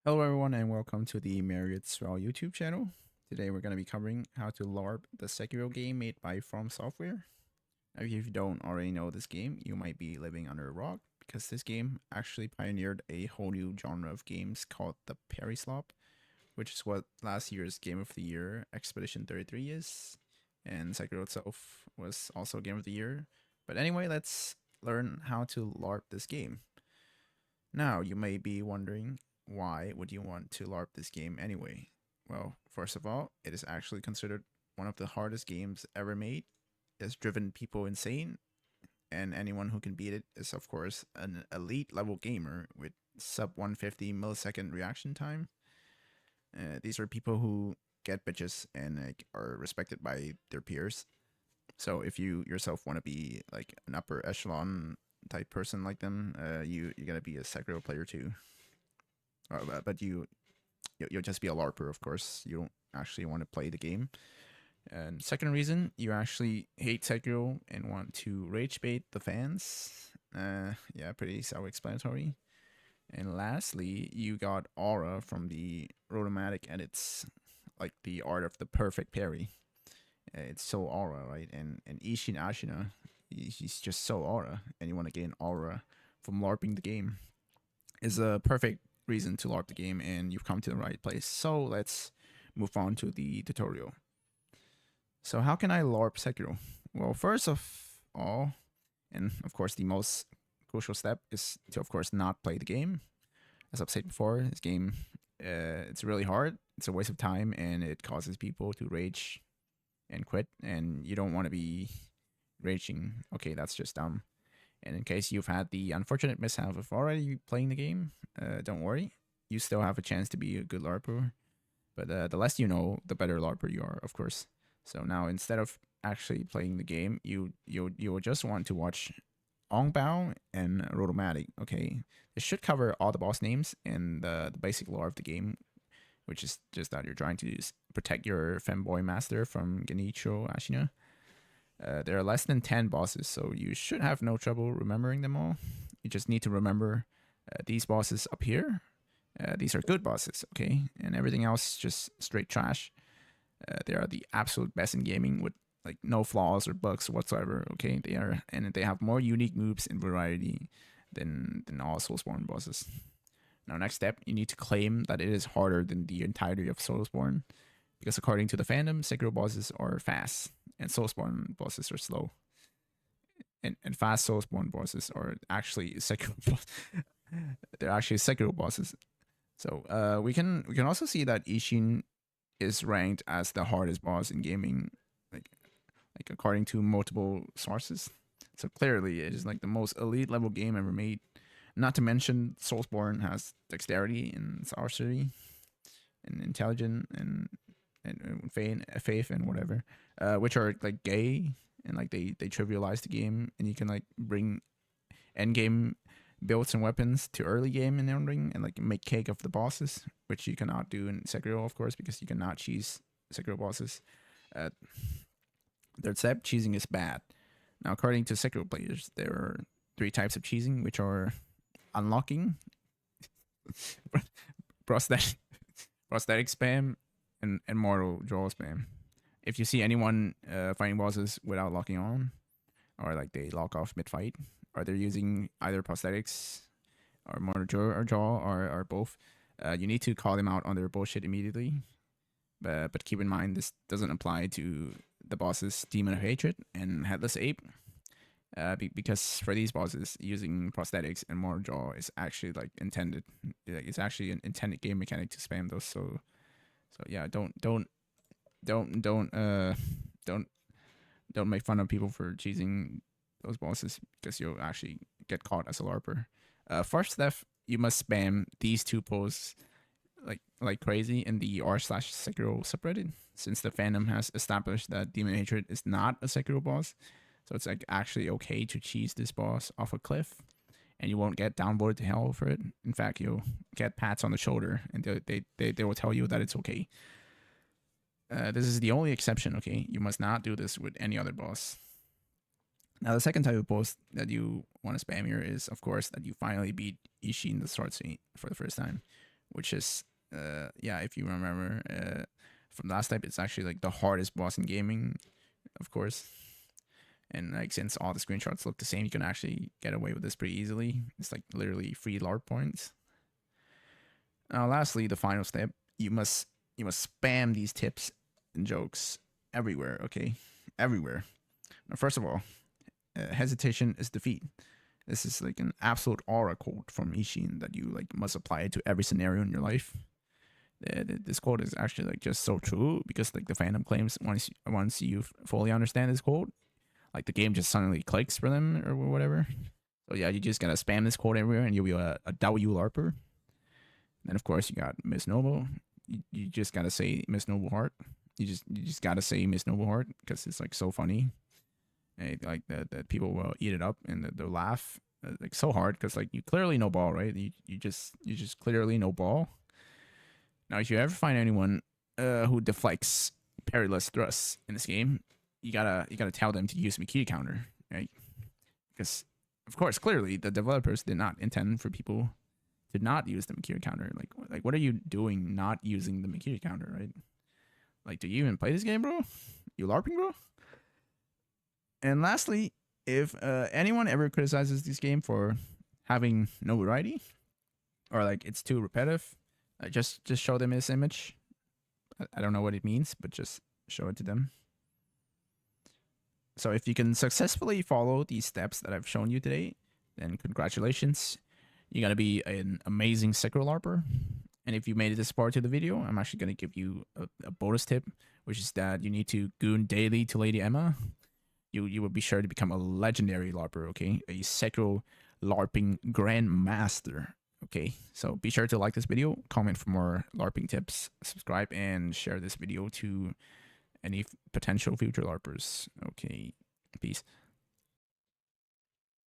Hello everyone and welcome to the Marriott Swell YouTube channel. Today we're going to be covering how to LARP the Sekiro game made by From Software. Now if you don't already know this game, you might be living under a rock because this game actually pioneered a whole new genre of games called the Parry Slop, which is what last year's Game of the Year Expedition 33 is, and Sekiro itself was also Game of the Year. But anyway, let's learn how to LARP this game. Now, you may be wondering, why would you want to LARP this game anyway? Well, first of all, it is actually considered one of the hardest games ever made. It has driven people insane, and anyone who can beat it is, of course, an elite level gamer with sub 150 millisecond reaction time. These are people who get bitches and are respected by their peers. So if you yourself want to be like an upper echelon type person like them, you gotta be a Sekiro player too. But you'll just be a LARPer, of course. You don't actually want to play the game. And second reason, you actually hate Sekiro and want to rage bait the fans. Yeah, pretty self-explanatory. And lastly, you got Aura from the Rotomatic edits, like the art of the perfect parry. It's so Aura, right? And Ishin Ashina, he's just so Aura, and you want to gain Aura from LARPing the game. Is a perfect reason to LARP the game, and you've come to the right place. So let's move on to the tutorial. So how can I LARP Sekiro? Well, first of all, and of course the most crucial step is to, of course, not play the game. As I've said before, this game, it's really hard. It's a waste of time, and it causes people to rage and quit. And you don't want to be raging. Okay, that's just dumb. And in case you've had the unfortunate mishap of already playing the game, don't worry. You still have a chance to be a good LARPer. But the less you know, the better LARPer you are, of course. So now instead of actually playing the game, you will just want to watch Ongbao and Rotomatic. Okay, this should cover all the boss names and the basic lore of the game, which is just that you're trying to protect your femboy master from Genichiro Ashina. There are less than 10 bosses, so you should have no trouble remembering them all. You just need to remember these bosses up here. These are good bosses, okay? And everything else just straight trash. They are the absolute best in gaming with like no flaws or bugs whatsoever, okay? They are, and they have more unique moves and variety than all Soulsborne bosses. Now, next step, you need to claim that it is harder than the entirety of Soulsborne, because according to the fandom, Sekiro bosses are fast and Soulsborne bosses are slow. And fast Soulsborne bosses are actually Sekiro. They're actually Sekiro bosses. So we can also see that Ishin is ranked as the hardest boss in gaming, like like according to multiple sources. So clearly, it is like the most elite level game ever made. Not to mention, Soulsborne has dexterity and sorcery and intelligence and faith and whatever, which are like gay, and like they trivialize the game, and you can like bring end game builds and weapons to early game in Elden Ring and like make cake of the bosses, which you cannot do in Sekiro, of course, because you cannot cheese Sekiro bosses. Uh, third step, cheesing is bad. Now, according to Sekiro players, there are three types of cheesing, which are unlocking, prosthetic, prosthetic spam, and mortal draw spam. If you see anyone fighting bosses without locking on, or like they lock off mid fight, or they're using either prosthetics or mortal draw or both, you need to call them out on their bullshit immediately. But keep in mind, this doesn't apply to the bosses Demon of Hatred and Headless Ape. Because for these bosses, using prosthetics and mortal draw is actually like intended. It's actually an intended game mechanic to spam those. So yeah, don't don't don't make fun of people for cheesing those bosses, because you'll actually get caught as a LARPer. First step, you must spam these two posts like crazy in the r/Sekiro subreddit, since the fandom has established that Demon Hatred is not a Sekiro boss. So it's like actually okay to cheese this boss off a cliff, and you won't get downvoted to hell for it. In fact, you'll get pats on the shoulder, and they will tell you that it's okay. This is the only exception, okay? You must not do this with any other boss. Now, the second type of post that you want to spam here is, of course, that you finally beat Ishin the Sword Saint for the first time, which is yeah, if you remember from last time, it's actually like the hardest boss in gaming, of course. And like since all the screenshots look the same, you can actually get away with this pretty easily. It's like literally 3 LARP points. Now, lastly, the final step, you must spam these tips and jokes everywhere. Okay, everywhere. Now, first of all, hesitation is defeat. This is like an absolute aura quote from Ishin that you like must apply to every scenario in your life. This quote is actually like just so true because like the fandom claims once you fully understand this quote, like the game just suddenly clicks for them or whatever. So yeah, you just gotta spam this quote everywhere and you'll be a W LARPer. Then of course you got Miss Noble. You just gotta say Miss Noble Heart. You just gotta say Miss Noble Heart because it's like so funny. And, like that people will eat it up and they'll laugh like so hard because like you clearly know ball, right? You just clearly know ball. Now if you ever find anyone who deflects perilous thrusts in this game, you gotta tell them to use Mikiri counter, right? Because of course clearly the developers did not intend for people to not use the Mikiri counter. Like what are you doing not using the Mikiri counter, right? Like, do you even play this game, bro? You LARPing, bro? And lastly, if anyone ever criticizes this game for having no variety or like it's too repetitive, just show them this image. I don't know what it means, but just show it to them. So if you can successfully follow these steps that I've shown you today, then congratulations. You're going to be an amazing Sekiro LARPer. And if you made it this far to the video, I'm actually going to give you a bonus tip, which is that you need to goon daily to Lady Emma. You will be sure to become a legendary LARPer, okay? A Sekiro LARPing Grandmaster, okay? So be sure to like this video, comment for more LARPing tips, subscribe, and share this video to any potential future LARPers. Okay, peace.